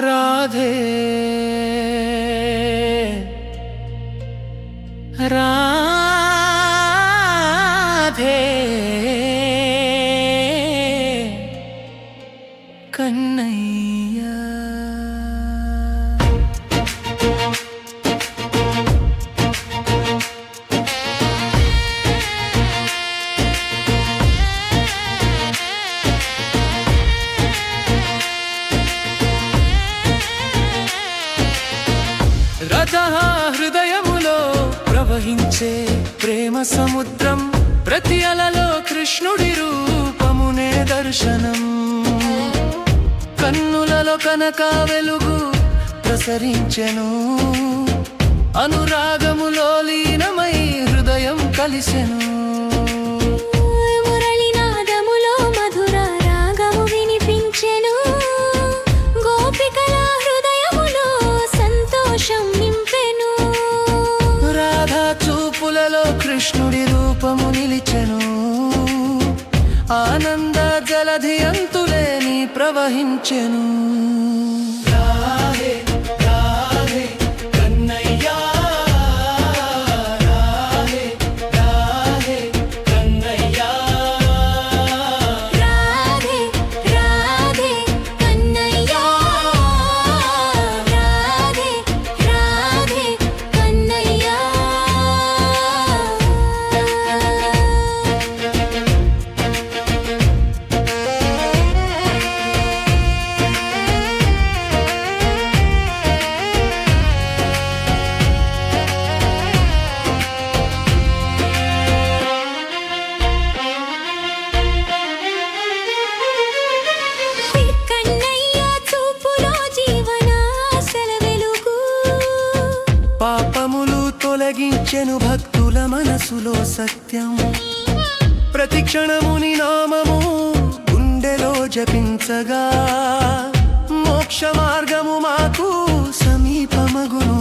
రాధే రాధే కన్నయ్యా హృదయములో ప్రవహించే ప్రేమ సముద్రం, ప్రతి అలలో కృష్ణుడి రూపమునే దర్శనం. కన్నులలో కనక వెలుగు ప్రసరించెను, అనురాగములో లీనమై హృదయం కలిసెను. కృష్ణుడి రూపము నిలిచెను, ఆనంద జలధి అంతులేని ప్రవహించెను. రాధే రాధే కన్నయ్యా, రాధే రాధే కన్నయ్యా, రాధే రాధే కన్నయ్యా, రాధే రాధే కన్నయ్యా. పాపములు తొలగించెను భక్తుల మనసులో సత్యం, ప్రతి క్షణముని నామము గుండెలో జపించగా మోక్ష మార్గము మాకు సమీపమగును.